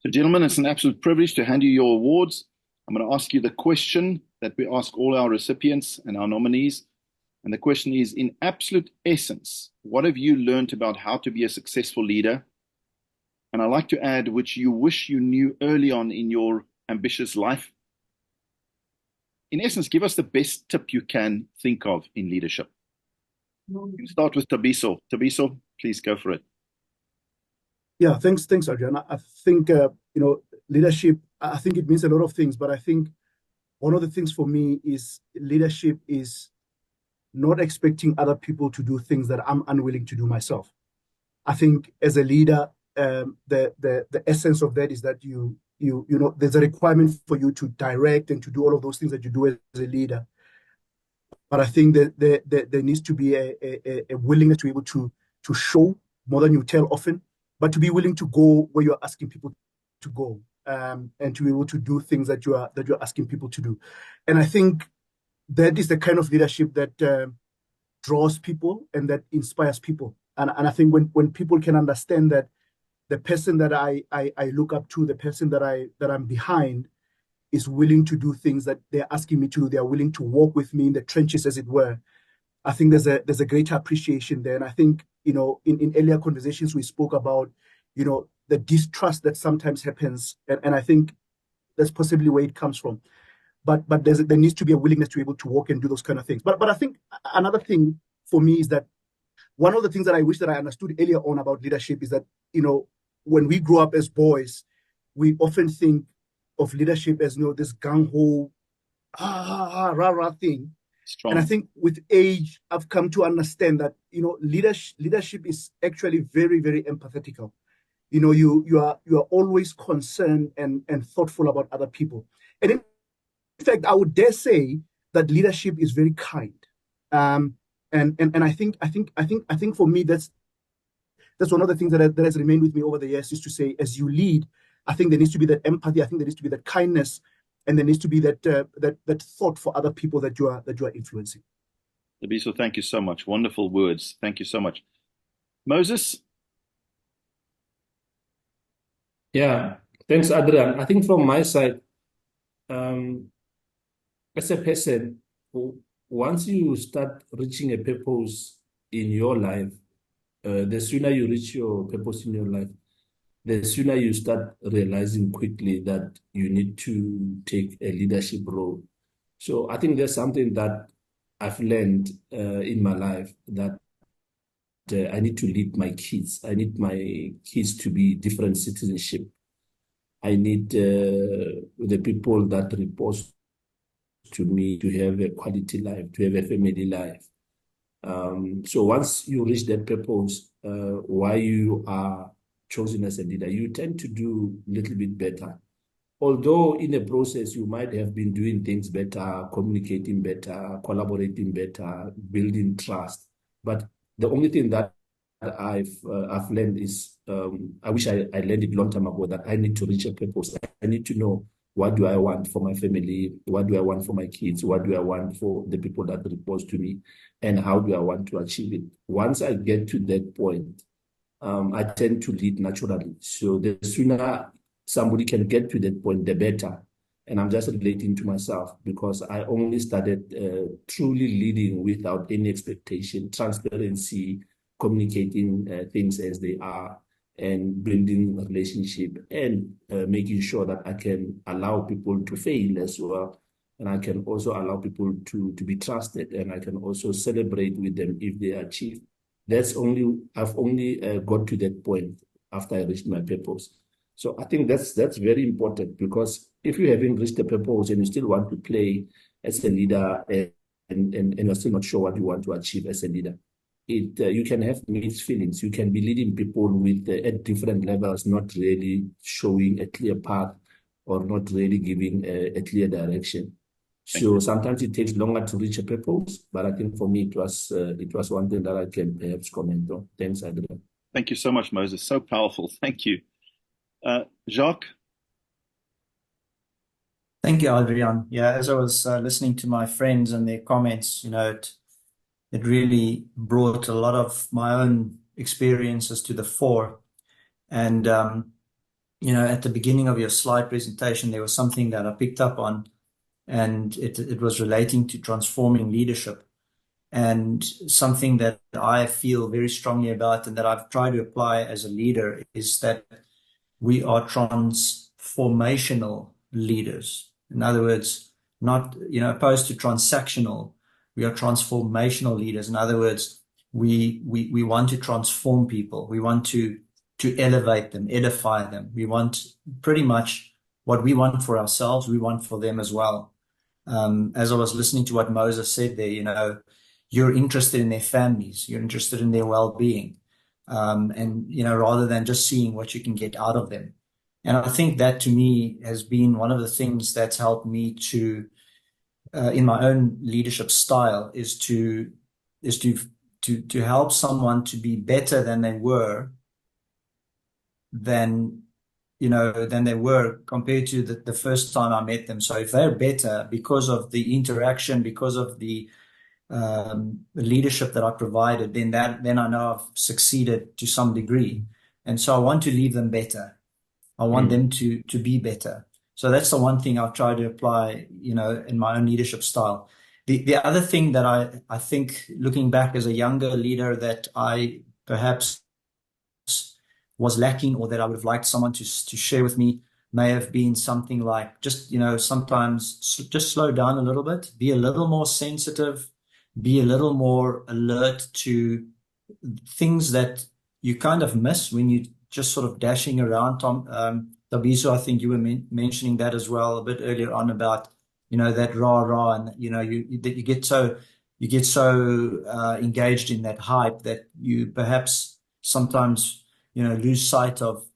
So, gentlemen, it's an absolute privilege to hand you your awards. I'm going to ask you the question that we ask all our recipients and our nominees. And the question is, in absolute essence, what have you learned about how to be a successful leader? And I like to add, which you wish you knew early on in your ambitious life. In essence, give us the best tip you can think of in leadership. You can start with Thabiso. Thabiso, please go for it. Yeah, thanks, Adrian. I think leadership. I think it means a lot of things, but I think one of the things for me is leadership is not expecting other people to do things that I'm unwilling to do myself. I think as a leader, the essence of that is that you know there's a requirement for you to direct and to do all of those things that you do as a leader. But I think that there needs to be a willingness to be able to show more than you tell often, but to be willing to go where you're asking people to go, and to be able to do things that you're asking people to do. And I think that is the kind of leadership that draws people and that inspires people. And I think when people can understand that the person that I look up to, the person that I'm behind, is willing to do things that they're asking me to do, they're willing to walk with me in the trenches, as it were. I think there's a greater appreciation there. And I think, in earlier conversations, we spoke about, the distrust that sometimes happens. And I think that's possibly where it comes from. But there needs to be a willingness to be able to walk and do those kind of things. But I think another thing for me is that one of the things that I wish that I understood earlier on about leadership is that, when we grow up as boys, we often think of leadership as, this gung-ho, rah thing. Strong. And I think with age, I've come to understand that, leadership is actually very, very empathetical. You are always concerned and thoughtful about other people. And in fact, I would dare say that leadership is very kind. And I think for me, that's one of the things that has remained with me over the years, is to say, as you lead, I think there needs to be that empathy. I think there needs to be that kindness, and there needs to be that thought for other people that you are influencing. Thabiso, thank you so much. Wonderful words. Thank you so much. Moses? Yeah, thanks, Adrian. I think from my side, as a person, once you start reaching a purpose in your life, the sooner you reach your purpose in your life, the sooner you start realizing quickly that you need to take a leadership role. So I think there's something that I've learned in my life, that I need to lead my kids. I need my kids to be different citizenship. I need the people that report to me to have a quality life, to have a family life. So once you reach that purpose, why you are chosen as a leader, you tend to do a little bit better. Although in the process, you might have been doing things better, communicating better, collaborating better, building trust. But the only thing that I've learned is, I wish I learned it a long time ago, that I need to reach a purpose. I need to know, what do I want for my family? What do I want for my kids? What do I want for the people that report to me? And how do I want to achieve it? Once I get to that point, I tend to lead naturally. So the sooner somebody can get to that point, the better. And I'm just relating to myself, because I only started truly leading without any expectation, transparency, communicating things as they are, and building a relationship, and making sure that I can allow people to fail as well. And I can also allow people to be trusted, and I can also celebrate with them if they achieve. I've only got to that point after I reached my purpose. So I think that's very important, because if you haven't reached the purpose and you still want to play as a leader, and you're still not sure what you want to achieve as a leader, you can have mixed feelings. You can be leading people with at different levels, not really showing a clear path, or not really giving a clear direction. So sometimes it takes longer to reach a purpose, but I think for me it was one thing that I can perhaps comment on. Thanks, Adrian. Thank you so much, Moses. So powerful. Thank you. Jacques? Thank you, Adrian. Yeah, as I was listening to my friends and their comments, it really brought a lot of my own experiences to the fore. And at the beginning of your slide presentation, there was something that I picked up on, and it was relating to transforming leadership. And something that I feel very strongly about and that I've tried to apply as a leader is that we are transformational leaders. In other words, not, opposed to transactional, we are transformational leaders. In other words, we want to transform people. We want to elevate them, edify them. We want pretty much what we want for ourselves, we want for them as well. As I was listening to what Moses said there, you're interested in their families, you're interested in their well-being, and rather than just seeing what you can get out of them. And I think that to me has been one of the things that's helped me to, in my own leadership style, is to help someone to be better than they were, than they were compared to the first time I met them. So if they're better because of the interaction, because of the leadership that I provided, then I know I've succeeded to some degree. And so I want to leave them better. I want them to be better. So that's the one thing I've tried to apply, in my own leadership style. The other thing that I think, looking back as a younger leader, that I perhaps was lacking, or that I would have liked someone to share with me, may have been something like just, sometimes just slow down a little bit, be a little more sensitive, be a little more alert to things that you kind of miss when you just sort of dashing around. Thabiso, I think you were mentioning that as well a bit earlier on about, that rah, and, you get so engaged in that hype that you perhaps sometimes, lose sight of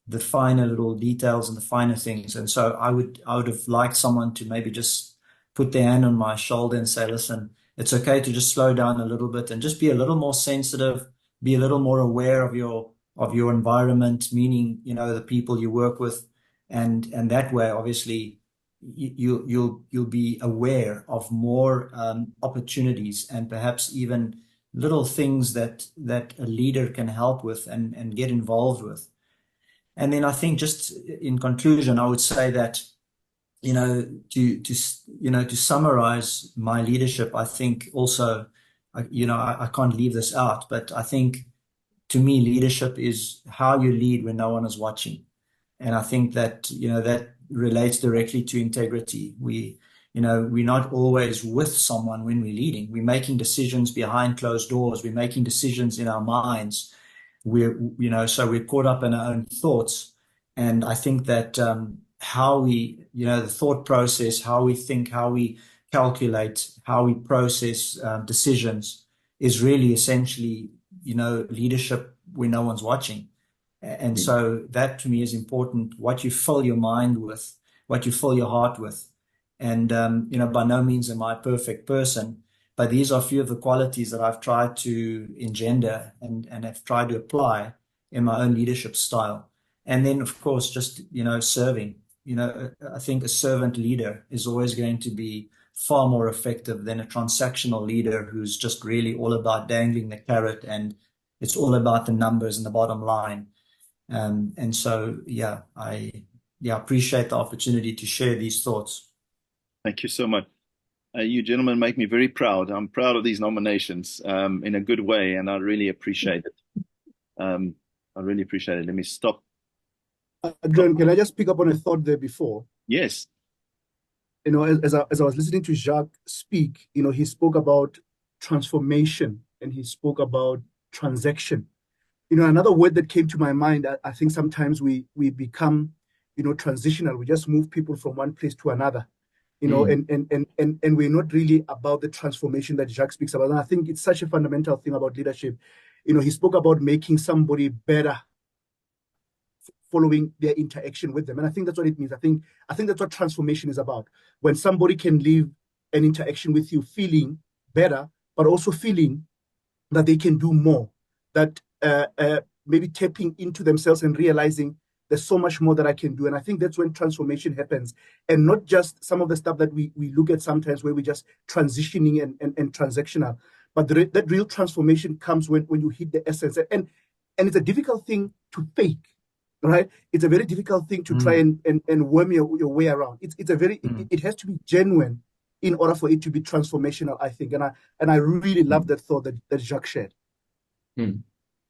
the finer little details and the finer things. And so I would have liked someone to maybe just put their hand on my shoulder and say, listen, it's okay to just slow down a little bit and just be a little more sensitive, be a little more aware of your environment, meaning, the people you work with. And that way, obviously, you'll be aware of more opportunities, and perhaps even little things that a leader can help with and get involved with. And then I think, just in conclusion, I would say that, to summarize my leadership, I think also, I can't leave this out, but I think, to me, leadership is how you lead when no one is watching. And I think that, that relates directly to integrity. We're not always with someone when we're leading. We're making decisions behind closed doors. We're making decisions in our minds. So we're caught up in our own thoughts. And I think that how we, the thought process, how we think, how we calculate, how we process decisions is really essentially, leadership when no one's watching. And so that to me is important, what you fill your mind with, what you fill your heart with. And, by no means am I a perfect person, but these are a few of the qualities that I've tried to engender and have tried to apply in my own leadership style. And then, of course, just, serving. I think a servant leader is always going to be far more effective than a transactional leader who's just really all about dangling the carrot, and it's all about the numbers and the bottom line. And so, I appreciate the opportunity to share these thoughts. Thank you so much. You gentlemen make me very proud. I'm proud of these nominations in a good way, and I really appreciate it. I really appreciate it. Let me stop. John, can I just pick up on a thought there before? Yes. As I was listening to Jacques speak, he spoke about transformation and he spoke about transaction. Another word that came to my mind, I think sometimes we become, transitional. We just move people from one place to another, and we're not really about the transformation that Jacques speaks about. And I think it's such a fundamental thing about leadership. He spoke about making somebody better following their interaction with them. And I think that's what it means. I think that's what transformation is about. When somebody can leave an interaction with you feeling better, but also feeling that they can do more, that maybe tapping into themselves and realizing there's so much more that I can do. And I think that's when transformation happens, and not just some of the stuff that we look at sometimes where we're just transitioning and transactional, but that real transformation comes when you hit the essence. And it's a difficult thing to fake. right? It's a very difficult thing to try and worm your way around. It's a very it has to be genuine in order for it to be transformational, I think. And I really love that thought that Jacques shared.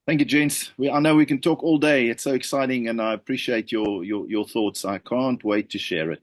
Thank you, gents. I know we can talk all day. It's so exciting, and I appreciate your thoughts. I can't wait to share it.